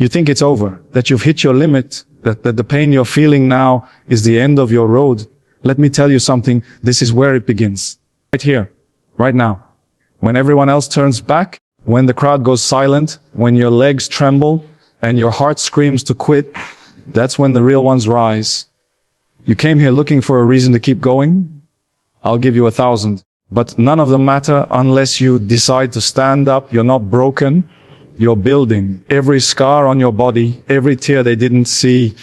You think it's over, that you've hit your limit, that the pain you're feeling now is the end of your road. Let me tell you something, this is where it begins. Right here, right now. When everyone else turns back, when the crowd goes silent, when your legs tremble, and your heart screams to quit, that's when the real ones rise. You came here looking for a reason to keep going? I'll give you 1,000. But none of them matter unless you decide to stand up. You're not broken. You're building. Every scar on your body, every tear they didn't see,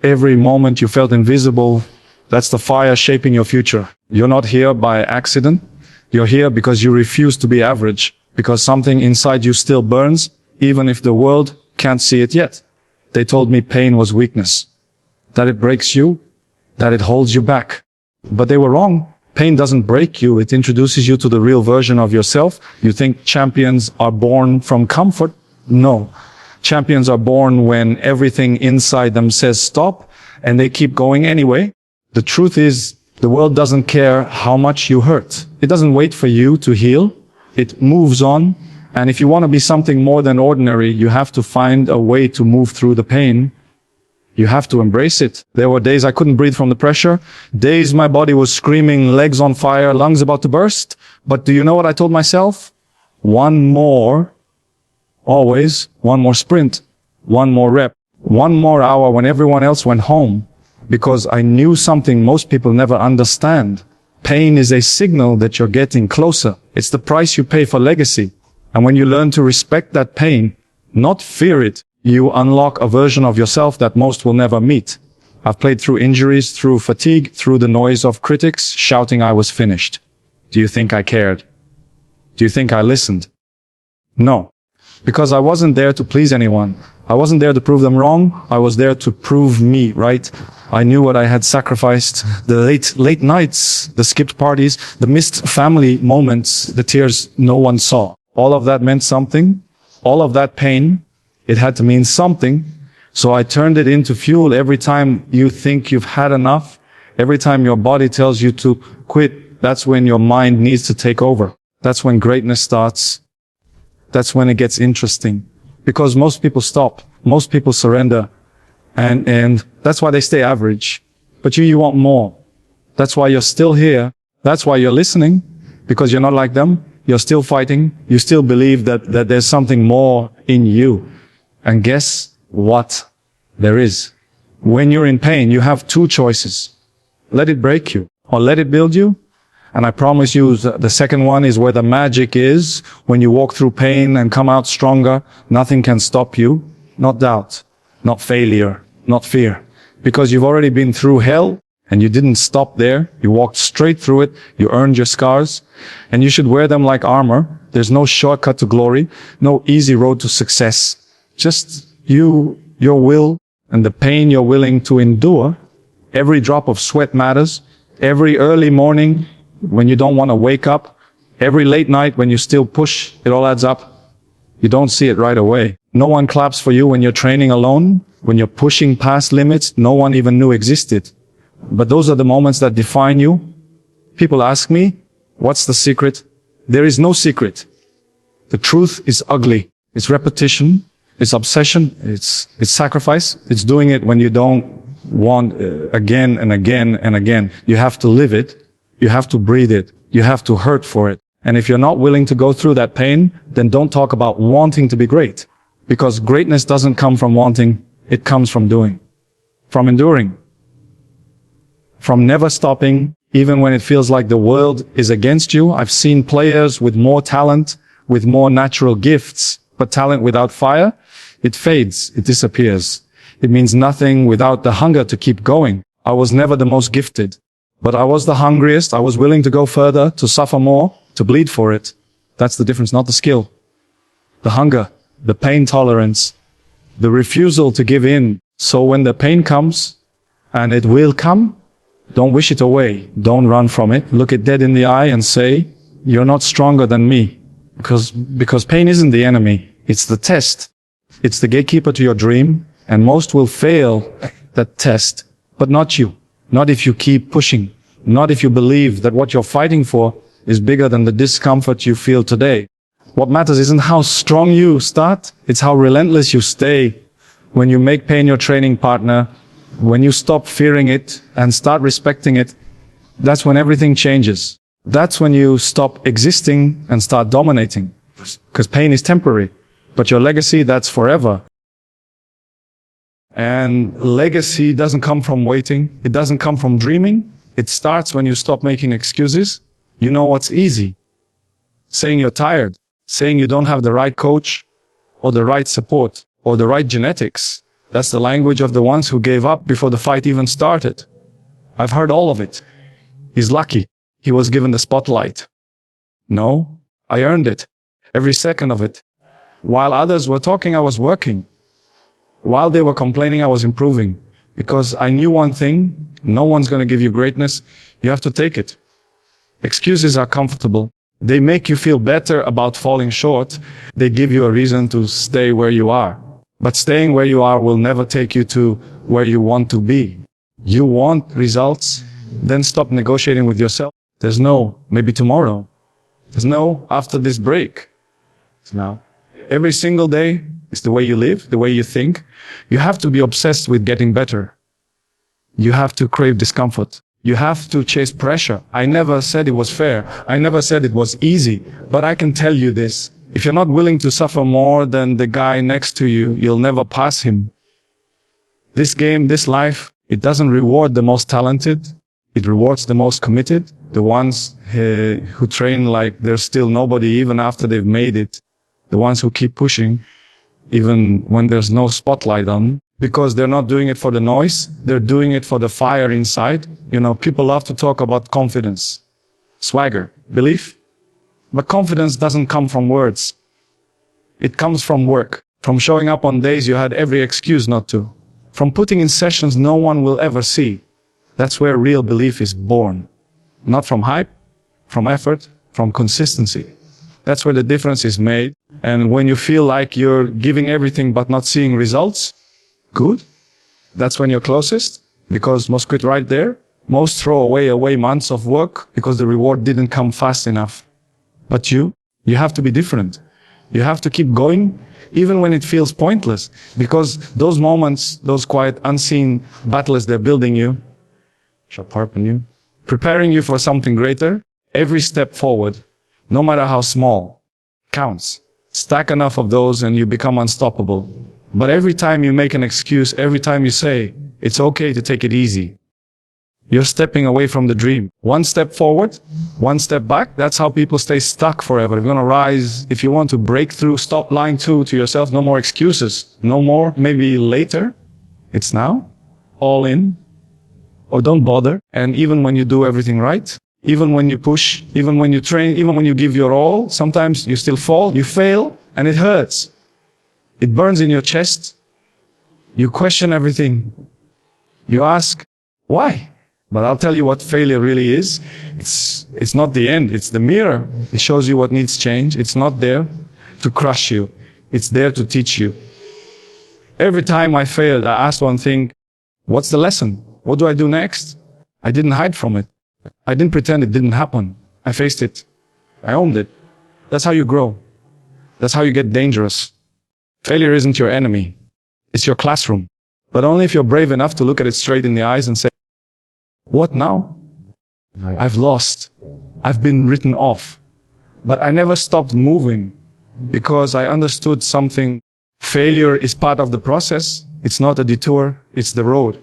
every moment you felt invisible, that's the fire shaping your future. You're not here by accident. You're here because you refuse to be average, because something inside you still burns, even if the world can't see it yet. They told me pain was weakness, that it breaks you, that it holds you back. But they were wrong. Pain doesn't break you, it introduces you to the real version of yourself. You think champions are born from comfort? No. Champions are born when everything inside them says stop, and they keep going anyway. The truth is, the world doesn't care how much you hurt. It doesn't wait for you to heal. It moves on. And if you want to be something more than ordinary, you have to find a way to move through the pain. You have to embrace it. There were days I couldn't breathe from the pressure. Days my body was screaming, legs on fire, lungs about to burst. But do you know what I told myself? One more, always, one more sprint, one more rep, one more hour when everyone else went home. Because I knew something most people never understand. Pain is a signal that you're getting closer. It's the price you pay for legacy. And when you learn to respect that pain, not fear it, you unlock a version of yourself that most will never meet. I've played through injuries, through fatigue, through the noise of critics shouting I was finished. Do you think I cared? Do you think I listened? No. Because I wasn't there to please anyone. I wasn't there to prove them wrong. I was there to prove me right. I knew what I had sacrificed. The late nights, the skipped parties, the missed family moments, the tears no one saw. All of that meant something. All of that pain, it had to mean something. So I turned it into fuel. Every time you think you've had enough, every time your body tells you to quit, that's when your mind needs to take over. That's when greatness starts. That's when it gets interesting. Because most people stop. Most people surrender. And that's why they stay average. But you want more. That's why you're still here. That's why you're listening. Because you're not like them. You're still fighting. You still believe that there's something more in you. And guess what? There is. When you're in pain, you have two choices. Let it break you or let it build you. And I promise you, the second one is where the magic is. When you walk through pain and come out stronger, nothing can stop you. Not doubt, not failure, not fear. Because you've already been through hell and you didn't stop there. You walked straight through it. You earned your scars and you should wear them like armor. There's no shortcut to glory, no easy road to success. Just you, your will, and the pain you're willing to endure. Every drop of sweat matters. Every early morning when you don't want to wake up, every late night when you still push, it all adds up. You don't see it right away. No one claps for you when you're training alone, when you're pushing past limits no one even knew existed. But those are the moments that define you. People ask me, what's the secret? There is no secret. The truth is ugly. It's repetition. It's obsession. It's sacrifice. It's doing it when you don't want again and again and again. You have to live it. You have to breathe it. You have to hurt for it. And if you're not willing to go through that pain, then don't talk about wanting to be great. Because greatness doesn't come from wanting. It comes from doing. From enduring. From never stopping, even when it feels like the world is against you. I've seen players with more talent, with more natural gifts, but talent without fire, it fades, it disappears. It means nothing without the hunger to keep going. I was never the most gifted. But I was the hungriest. I was willing to go further, to suffer more, to bleed for it. That's the difference, not the skill. The hunger, the pain tolerance, the refusal to give in. So when the pain comes, and it will come, don't wish it away. Don't run from it. Look it dead in the eye and say, you're not stronger than me. Because pain isn't the enemy. It's the test. It's the gatekeeper to your dream. And most will fail that test, but not you. Not if you keep pushing. Not if you believe that what you're fighting for is bigger than the discomfort you feel today. What matters isn't how strong you start, it's how relentless you stay. When you make pain your training partner, when you stop fearing it and start respecting it, that's when everything changes. That's when you stop existing and start dominating. Because pain is temporary, but your legacy, that's forever. And legacy doesn't come from waiting. It doesn't come from dreaming. It starts when you stop making excuses. You know what's easy? Saying you're tired, saying you don't have the right coach, or the right support, or the right genetics. That's the language of the ones who gave up before the fight even started. I've heard all of it. He's lucky. He was given the spotlight. No, I earned it. Every second of it. While others were talking, I was working. While they were complaining, I was improving. Because I knew one thing, no one's going to give you greatness. You have to take it. Excuses are comfortable. They make you feel better about falling short. They give you a reason to stay where you are. But staying where you are will never take you to where you want to be. You want results? Then stop negotiating with yourself. There's no maybe tomorrow. There's no after this break. It's now. Every single day is the way you live, the way you think. You have to be obsessed with getting better. You have to crave discomfort. You have to chase pressure. I never said it was fair. I never said it was easy. But I can tell you this. If you're not willing to suffer more than the guy next to you, you'll never pass him. This game, this life, it doesn't reward the most talented. It rewards the most committed. The ones who train like they're still nobody even after they've made it. The ones who keep pushing, even when there's no spotlight on them. Because they're not doing it for the noise, they're doing it for the fire inside. You know, people love to talk about confidence, swagger, belief. But confidence doesn't come from words. It comes from work, from showing up on days you had every excuse not to, from putting in sessions no one will ever see. That's where real belief is born. Not from hype, from effort, from consistency. That's where the difference is made. And when you feel like you're giving everything but not seeing results, good. That's when you're closest, because most quit right there. Most throw away months of work because the reward didn't come fast enough. But you have to be different. You have to keep going, even when it feels pointless, because those moments, those quiet, unseen battles, they're building you, sharpen you, preparing you for something greater. Every step forward, no matter how small, counts. Stack enough of those and you become unstoppable. But every time you make an excuse, every time you say, it's okay to take it easy, you're stepping away from the dream. One step forward, one step back. That's how people stay stuck forever. If you're going to rise, if you want to break through, stop lying to yourself. No more excuses. No more, maybe later. It's now. All in. Or don't bother. And even when you do everything right, even when you push, even when you train, even when you give your all, sometimes you still fall, you fail, and it hurts. It burns in your chest. You question everything. You ask, why? But I'll tell you what failure really is. It's not the end, it's the mirror. It shows you what needs change. It's not there to crush you. It's there to teach you. Every time I failed, I asked one thing, what's the lesson? What do I do next? I didn't hide from it. I didn't pretend it didn't happen. I faced it. I owned it. That's how you grow. That's how you get dangerous. Failure isn't your enemy. It's your classroom. But only if you're brave enough to look at it straight in the eyes and say, what now? I've lost. I've been written off. But I never stopped moving because I understood something. Failure is part of the process. It's not a detour. It's the road.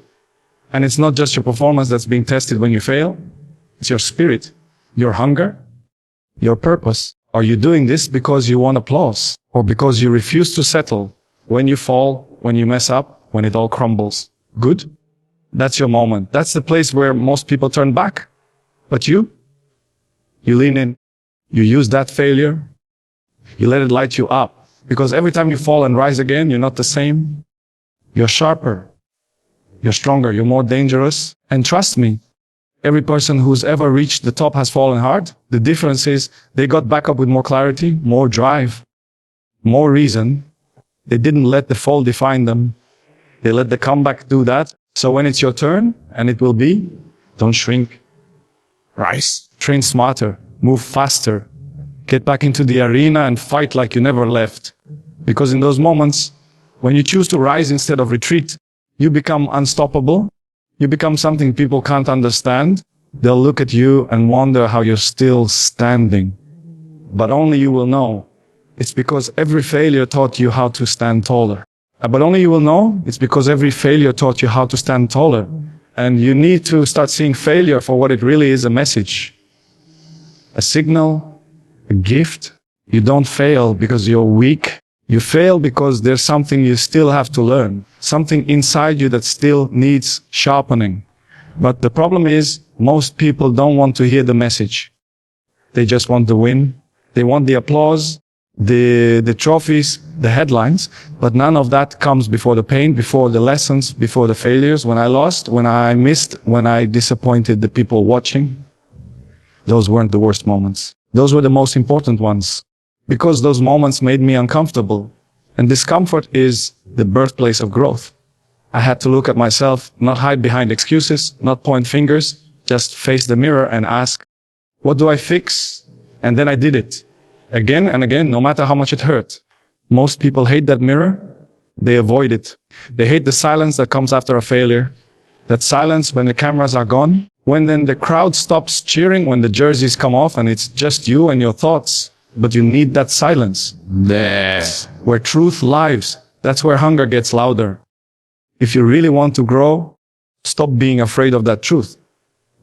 And it's not just your performance that's being tested when you fail. It's your spirit, your hunger, your purpose. Are you doing this because you want applause or because you refuse to settle when you fall, when you mess up, when it all crumbles? Good. That's your moment. That's the place where most people turn back. But you lean in. You use that failure. You let it light you up. Because every time you fall and rise again, you're not the same. You're sharper. You're stronger. You're more dangerous. And trust me, every person who's ever reached the top has fallen hard. The difference is they got back up with more clarity, more drive, more reason. They didn't let the fall define them. They let the comeback do that. So when it's your turn, and it will be, don't shrink. Rise. Train smarter. Move faster. Get back into the arena and fight like you never left. Because in those moments, When you choose to rise instead of retreat, you become unstoppable. You become something people can't understand. They'll look at you and wonder how you're still standing. But only you will know. It's because every failure taught you how to stand taller. But only you will know it's because every failure taught you how to stand taller. And you need to start seeing failure for what it really is, a message. A signal, a gift. You don't fail because you're weak. You fail because there's something you still have to learn. Something inside you that still needs sharpening. But the problem is, most people don't want to hear the message. They just want the win. They want the applause, the trophies, the headlines, but none of that comes before the pain, before the lessons, before the failures. When I lost, when I missed, when I disappointed the people watching, those weren't the worst moments. Those were the most important ones, because those moments made me uncomfortable. And discomfort is the birthplace of growth. I had to look at myself, not hide behind excuses, not point fingers, just face the mirror and ask, what do I fix? And then I did it. Again and again, no matter how much it hurt. Most people hate that mirror. They avoid it. They hate the silence that comes after a failure. That silence when the cameras are gone. When then the crowd stops cheering, when the jerseys come off and it's just you and your thoughts. But you need that silence. That's where truth lives. That's where hunger gets louder. If you really want to grow, stop being afraid of that truth.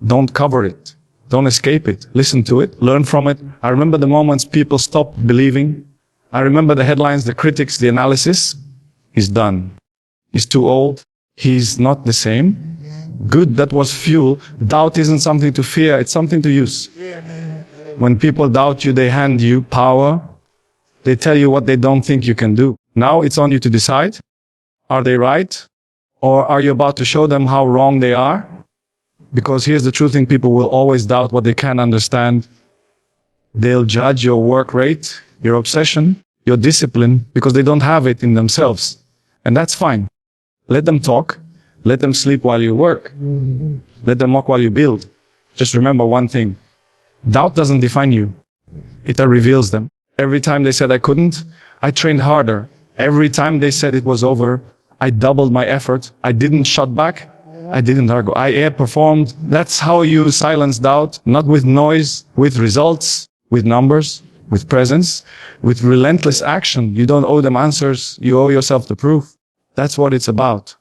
Don't cover it. Don't escape it. Listen to it. Learn from it. I remember the moments people stopped believing. I remember the headlines, the critics, the analysis. He's done. He's too old. He's not the same. Good, that was fuel. Doubt isn't something to fear. It's something to use. When people doubt you, they hand you power. They tell you what they don't think you can do. Now it's on you to decide. Are they right? Or are you about to show them how wrong they are? Because here's the true thing, people will always doubt what they can't understand. They'll judge your work rate, your obsession, your discipline, because they don't have it in themselves. And that's fine. Let them talk. Let them sleep while you work. Let them mock while you build. Just remember one thing. Doubt doesn't define you. It reveals them. Every time they said I couldn't, I trained harder. Every time they said it was over, I doubled my effort. I didn't shut back. I didn't argue. I performed. That's how you silence doubt, not with noise, with results, with numbers, with presence, with relentless action. You don't owe them answers. You owe yourself the proof. That's what it's about.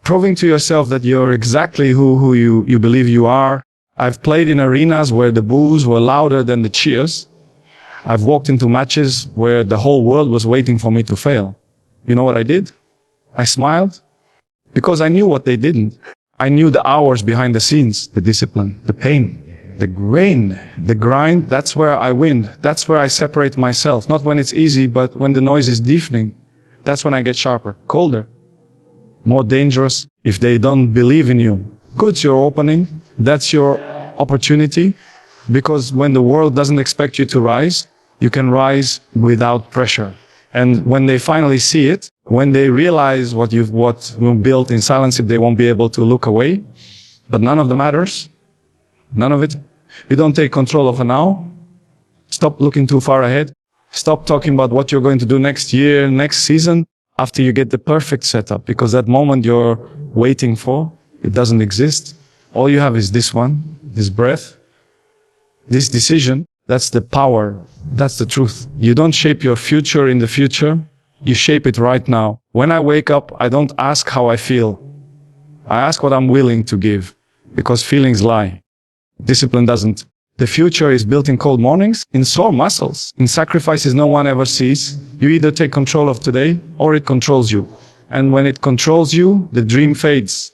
Proving to yourself that you're exactly who you believe you are. I've played in arenas where the boos were louder than the cheers. I've walked into matches where the whole world was waiting for me to fail. You know what I did? I smiled. Because I knew what they didn't. I knew the hours behind the scenes, the discipline, the pain, the grain, the grind. That's where I win. That's where I separate myself. Not when it's easy, but when the noise is deafening. That's when I get sharper, colder, more dangerous. If they don't believe in you, good, you're opening. That's your opportunity. Because when the world doesn't expect you to rise, you can rise without pressure. And when they finally see it, when they realize what you've built in silence, they won't be able to look away. But none of them matters. None of it. You don't take control of the now. Stop looking too far ahead. Stop talking about what you're going to do next year, next season, after you get the perfect setup. Because that moment you're waiting for, it doesn't exist. All you have is this one, this breath, this decision. That's the power. That's the truth. You don't shape your future in the future. You shape it right now. When I wake up, I don't ask how I feel. I ask what I'm willing to give. Because feelings lie. Discipline doesn't. The future is built in cold mornings, in sore muscles, in sacrifices no one ever sees. You either take control of today, or it controls you. And when it controls you, the dream fades.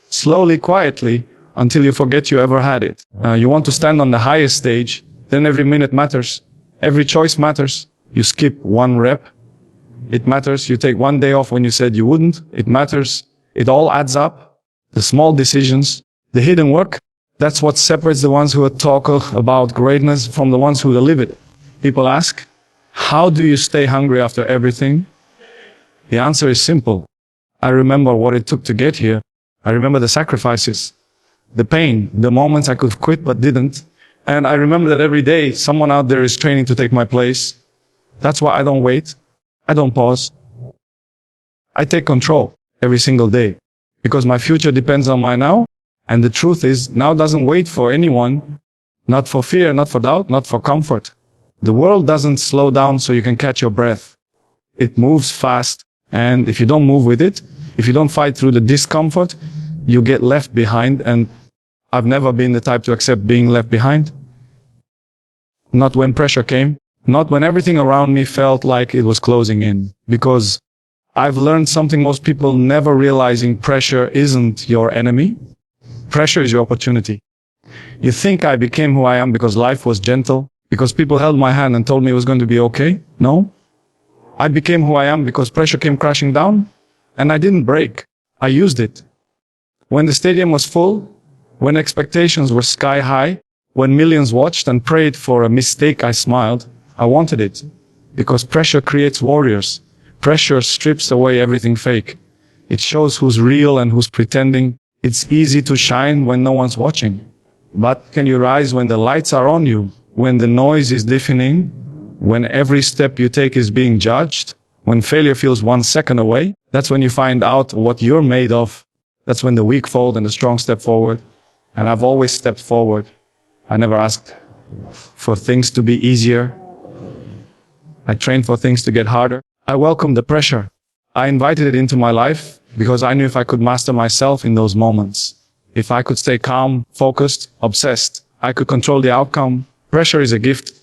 Slowly, quietly, until you forget you ever had it. You want to stand on the highest stage, then every minute matters. Every choice matters. You skip one rep. It matters. You take one day off when you said you wouldn't. It matters. It all adds up. The small decisions, the hidden work, that's what separates the ones who talk about greatness from the ones who live it. People ask, how do you stay hungry after everything? The answer is simple. I remember what it took to get here. I remember the sacrifices, the pain, the moments I could quit but didn't. And I remember that every day someone out there is training to take my place. That's why I don't wait. I don't pause. I take control every single day because my future depends on my now. And the truth is, now doesn't wait for anyone, not for fear, not for doubt, not for comfort. The world doesn't slow down so you can catch your breath. It moves fast. And if you don't move with it, if you don't fight through the discomfort, you get left behind. And I've never been the type to accept being left behind. Not when pressure came, not when everything around me felt like it was closing in. Because I've learned something most people never realizing: pressure isn't your enemy. Pressure is your opportunity. You think I became who I am because life was gentle, because people held my hand and told me it was going to be okay? No. I became who I am because pressure came crashing down, and I didn't break. I used it. When the stadium was full, when expectations were sky high, when millions watched and prayed for a mistake, I smiled. I wanted it. Because pressure creates warriors. Pressure strips away everything fake. It shows who's real and who's pretending. It's easy to shine when no one's watching. But can you rise when the lights are on you? When the noise is deafening? When every step you take is being judged? When failure feels 1 second away? That's when you find out what you're made of. That's when the weak fold and the strong step forward. And I've always stepped forward. I never asked for things to be easier. I trained for things to get harder. I welcomed the pressure. I invited it into my life because I knew if I could master myself in those moments, if I could stay calm, focused, obsessed, I could control the outcome. Pressure is a gift.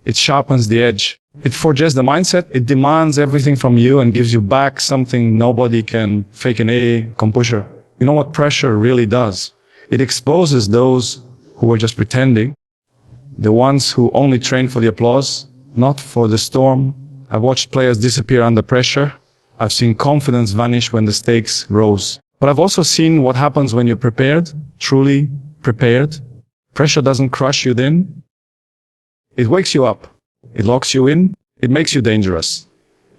It sharpens the edge. It forges the mindset. It demands everything from you and gives you back something nobody can. Fake an A, composure. You know what pressure really does? It exposes those who are just pretending. The ones who only train for the applause, not for the storm. I've watched players disappear under pressure. I've seen confidence vanish when the stakes rose. But I've also seen what happens when you're prepared, truly prepared. Pressure doesn't crush you then. It wakes you up. It locks you in. It makes you dangerous.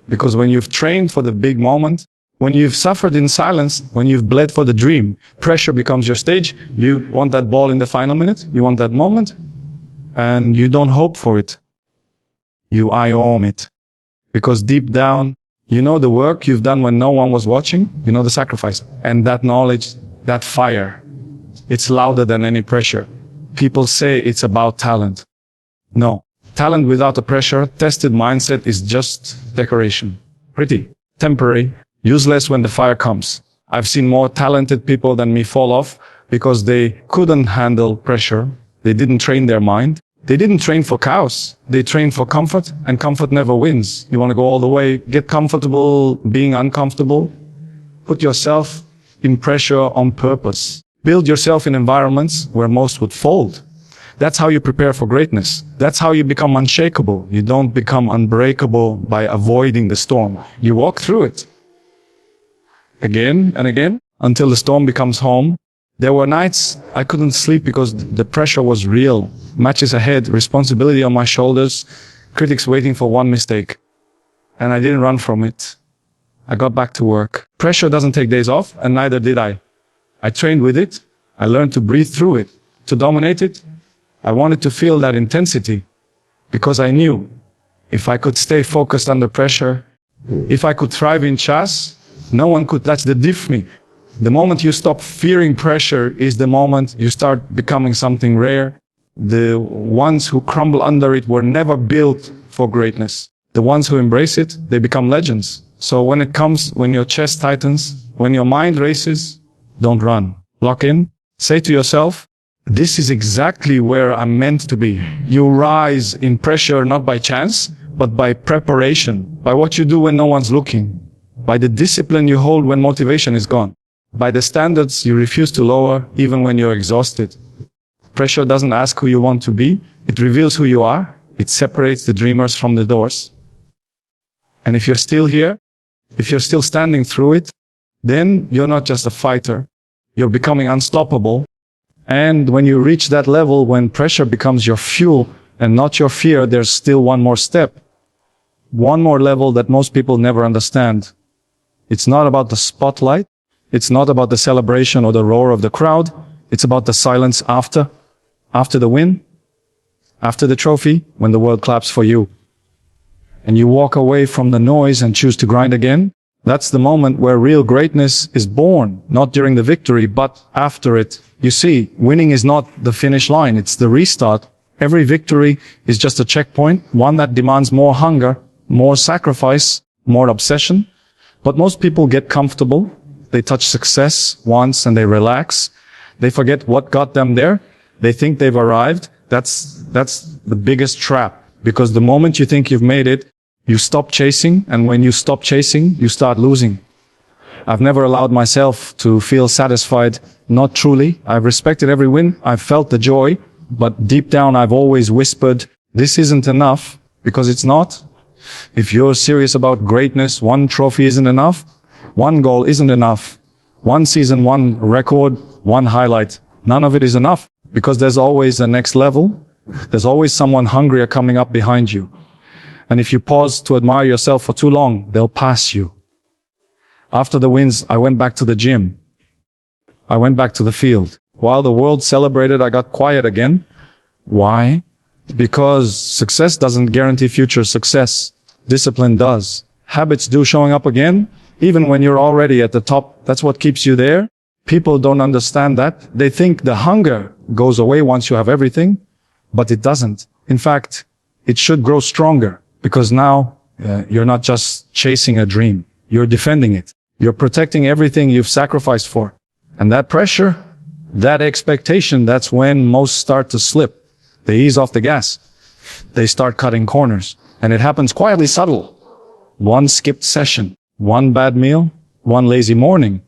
Because when you've trained for the big moment, when you've suffered in silence, when you've bled for the dream, pressure becomes your stage. You want that ball in the final minute. You want that moment. And you don't hope for it. You own it. Because deep down, you know the work you've done when no one was watching. You know the sacrifice. And that knowledge, that fire, it's louder than any pressure. People say it's about talent. No. Talent without a pressure, tested mindset is just decoration. Pretty. Temporary. Useless when the fire comes. I've seen more talented people than me fall off because they couldn't handle pressure. They didn't train their mind. They didn't train for chaos. They trained for comfort, and comfort never wins. You want to go all the way, get comfortable being uncomfortable. Put yourself in pressure on purpose. Build yourself in environments where most would fold. That's how you prepare for greatness. That's how you become unshakable. You don't become unbreakable by avoiding the storm. You walk through it. Again and again, until the storm becomes home. There were nights I couldn't sleep because the pressure was real. Matches ahead, responsibility on my shoulders, critics waiting for one mistake. And I didn't run from it. I got back to work. Pressure doesn't take days off, and neither did I. I trained with it. I learned to breathe through it, to dominate it. I wanted to feel that intensity because I knew if I could stay focused under pressure, if I could thrive in chess, no one could touch the diff me. The moment you stop fearing pressure is the moment you start becoming something rare. The ones who crumble under it were never built for greatness. The ones who embrace it, they become legends. So when it comes, when your chest tightens, when your mind races, don't run. Lock in. Say to yourself, this is exactly where I'm meant to be. You rise in pressure not by chance, but by preparation, by what you do when no one's looking, by the discipline you hold when motivation is gone, by the standards you refuse to lower even when you're exhausted. Pressure doesn't ask who you want to be. It reveals who you are. It separates the dreamers from the doors. And if you're still here, if you're still standing through it, then you're not just a fighter. You're becoming unstoppable. And when you reach that level, when pressure becomes your fuel and not your fear, there's still one more step. One more level that most people never understand. It's not about the spotlight. It's not about the celebration or the roar of the crowd. It's about the silence after the win, after the trophy, when the world claps for you. And you walk away from the noise and choose to grind again. That's the moment where real greatness is born, not during the victory, but after it. You see, winning is not the finish line, it's the restart. Every victory is just a checkpoint, one that demands more hunger, more sacrifice, more obsession. But most people get comfortable. They touch success once and they relax. They forget what got them there. They think they've arrived. That's the biggest trap. Because the moment you think you've made it, you stop chasing, and when you stop chasing, you start losing. I've never allowed myself to feel satisfied, not truly. I've respected every win. I've felt the joy, but deep down I've always whispered, this isn't enough, because it's not. If you're serious about greatness, one trophy isn't enough. One goal isn't enough. One season, one record, one highlight. None of it is enough, because there's always a next level. There's always someone hungrier coming up behind you. And if you pause to admire yourself for too long, they'll pass you. After the wins, I went back to the gym. I went back to the field. While the world celebrated, I got quiet again. Why? Because success doesn't guarantee future success. Discipline does. Habits do, showing up again, even when you're already at the top. That's what keeps you there. People don't understand that. They think the hunger goes away once you have everything, but it doesn't. In fact, it should grow stronger, because now you're not just chasing a dream. You're defending it. You're protecting everything you've sacrificed for. And that pressure, that expectation, that's when most start to slip. They ease off the gas. They start cutting corners. And it happens quietly, subtle. One skipped session, one bad meal, one lazy morning.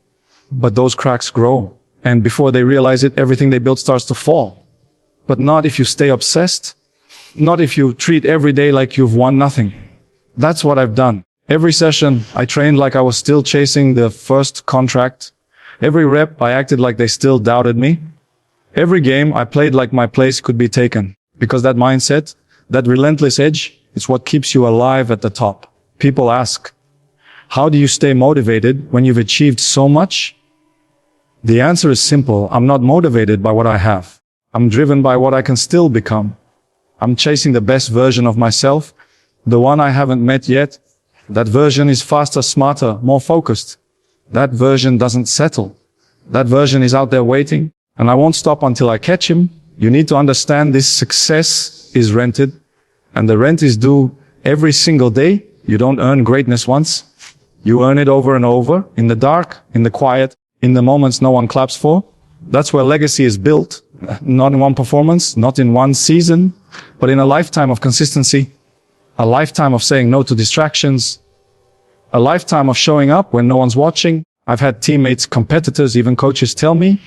But those cracks grow. And before they realize it, everything they built starts to fall. But not if you stay obsessed. Not if you treat every day like you've won nothing. That's what I've done. Every session, I trained like I was still chasing the first contract. Every rep, I acted like they still doubted me. Every game, I played like my place could be taken. Because that mindset, that relentless edge, is what keeps you alive at the top. People ask, how do you stay motivated when you've achieved so much? The answer is simple. I'm not motivated by what I have. I'm driven by what I can still become. I'm chasing the best version of myself, the one I haven't met yet. That version is faster, smarter, more focused. That version doesn't settle. That version is out there waiting, and I won't stop until I catch him. You need to understand this success is rented, and the rent is due every single day. You don't earn greatness once. You earn it over and over, in the dark, in the quiet, in the moments no one claps for. That's where legacy is built, not in one performance, not in one season, but in a lifetime of consistency, a lifetime of saying no to distractions, a lifetime of showing up when no one's watching. I've had teammates, competitors, even coaches tell me,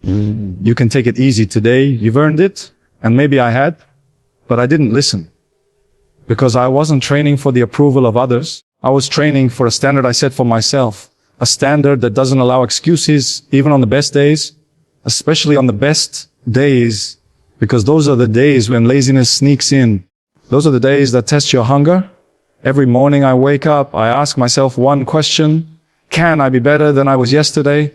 you can take it easy today, you've earned it. And maybe I had, but I didn't listen. Because I wasn't training for the approval of others. I was training for a standard I set for myself. A standard that doesn't allow excuses, even on the best days, especially on the best days, because those are the days when laziness sneaks in. Those are the days that test your hunger. Every morning I wake up, I ask myself one question: can I be better than I was yesterday?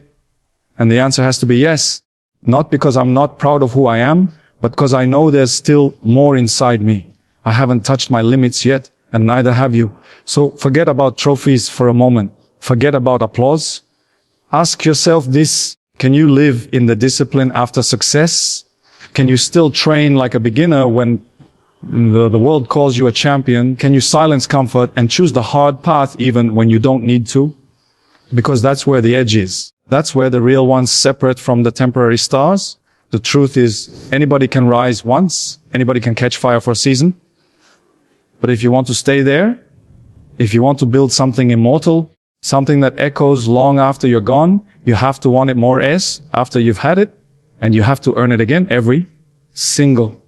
And the answer has to be yes. Not because I'm not proud of who I am, but because I know there's still more inside me. I haven't touched my limits yet, and neither have you. So forget about trophies for a moment. Forget about applause. Ask yourself this: can you live in the discipline after success? Can you still train like a beginner when the world calls you a champion? Can you silence comfort and choose the hard path even when you don't need to? Because that's where the edge is. That's where the real ones separate from the temporary stars. The truth is, anybody can rise once. Anybody can catch fire for a season. But if you want to stay there, if you want to build something immortal, something that echoes long after you're gone, you have to want it more after you've had it, and you have to earn it again every single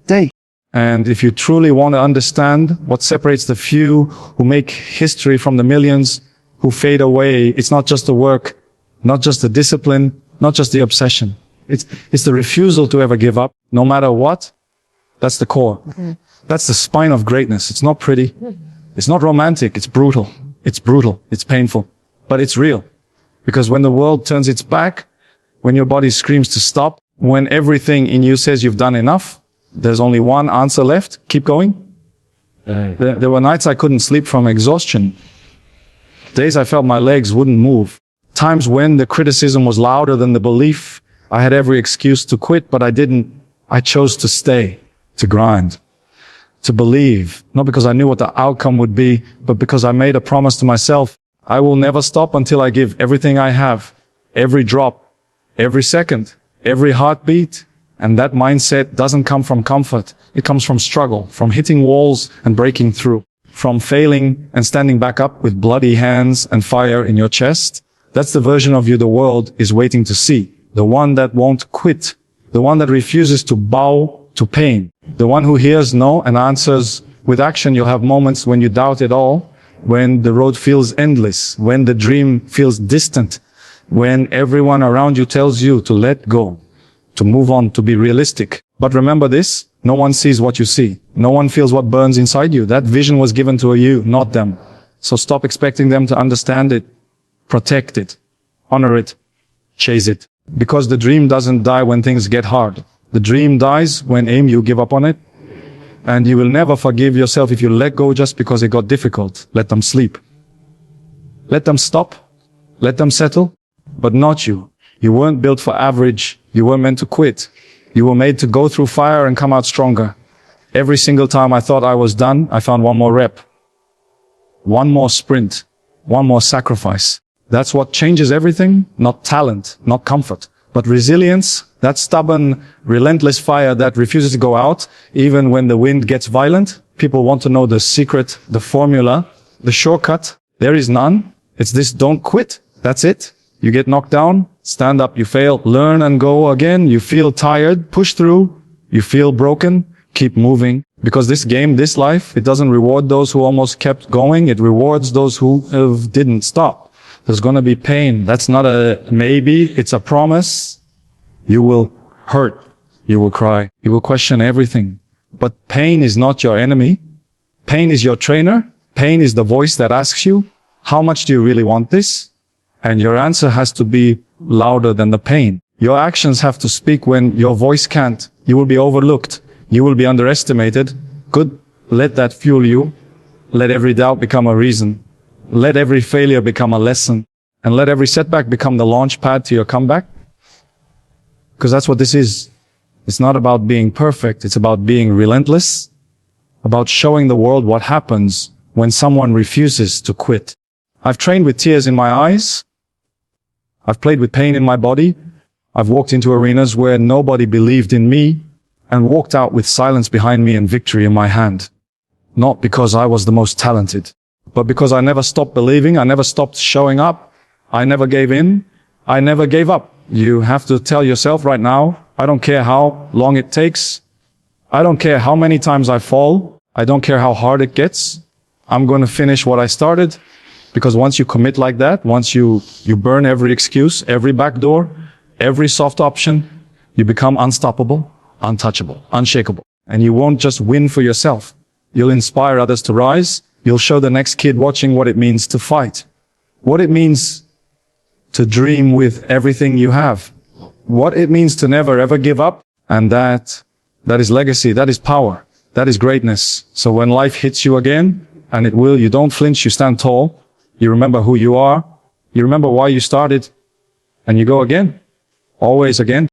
day. And if you truly want to understand what separates the few who make history from the millions who fade away, it's not just the work, not just the discipline, not just the obsession. It's the refusal to ever give up, no matter what. That's the core. That's the spine of greatness. It's not pretty. It's not romantic. It's brutal. It's brutal. It's painful. But it's real. Because when the world turns its back, when your body screams to stop, when everything in you says you've done enough, there's only one answer left: keep going. There were nights I couldn't sleep from exhaustion. Days I felt my legs wouldn't move. Times when the criticism was louder than the belief. I had every excuse to quit, but I didn't. I chose to stay, to grind, to believe, not because I knew what the outcome would be, but because I made a promise to myself. I will never stop until I give everything I have, every drop, every second, every heartbeat. And that mindset doesn't come from comfort. It comes from struggle, from hitting walls and breaking through, from failing and standing back up with bloody hands and fire in your chest. That's the version of you the world is waiting to see. The one that won't quit. The one that refuses to bow to pain. The one who hears no and answers with action. You'll have moments when you doubt it all, when the road feels endless, when the dream feels distant, when everyone around you tells you to let go, to move on, to be realistic. But remember this, no one sees what you see. No one feels what burns inside you. That vision was given to you, not them. So stop expecting them to understand it. Protect it. Honor it. Chase it. Because the dream doesn't die when things get hard. The dream dies when you give up on it. And you will never forgive yourself if you let go just because it got difficult. Let them sleep. Let them stop. Let them settle. But not you. You weren't built for average. You weren't meant to quit. You were made to go through fire and come out stronger. Every single time I thought I was done, I found one more rep. One more sprint. One more sacrifice. That's what changes everything. Not talent, not comfort, but resilience. That stubborn, relentless fire that refuses to go out, even when the wind gets violent. People want to know the secret, the formula, the shortcut. There is none. It's this: don't quit. That's it. You get knocked down, stand up, you fail, learn and go again. You feel tired, push through. You feel broken, keep moving. Because this game, this life, it doesn't reward those who almost kept going. It rewards those who didn't stop. There's gonna be pain. That's not a maybe, it's a promise. You will hurt. You will cry. You will question everything. But pain is not your enemy. Pain is your trainer. Pain is the voice that asks you, how much do you really want this? And your answer has to be louder than the pain. Your actions have to speak when your voice can't. You will be overlooked. You will be underestimated. Good. Let that fuel you. Let every doubt become a reason. Let every failure become a lesson. And let every setback become the launch pad to your comeback. Because that's what this is. It's not about being perfect. It's about being relentless. About showing the world what happens when someone refuses to quit. I've trained with tears in my eyes. I've played with pain in my body. I've walked into arenas where nobody believed in me and walked out with silence behind me and victory in my hand. Not because I was the most talented, but because I never stopped believing. I never stopped showing up. I never gave in. I never gave up. You have to tell yourself right now, I don't care how long it takes. I don't care how many times I fall. I don't care how hard it gets. I'm going to finish what I started. Because once you commit like that, once you burn every excuse, every backdoor, every soft option, you become unstoppable, untouchable, unshakable. And you won't just win for yourself. You'll inspire others to rise. You'll show the next kid watching what it means to fight. What it means to dream with everything you have. What it means to never ever give up. And that is legacy. That is power. That is greatness. So when life hits you again, and it will, you don't flinch, you stand tall. You remember who you are. You remember why you started. And you go again. Always again.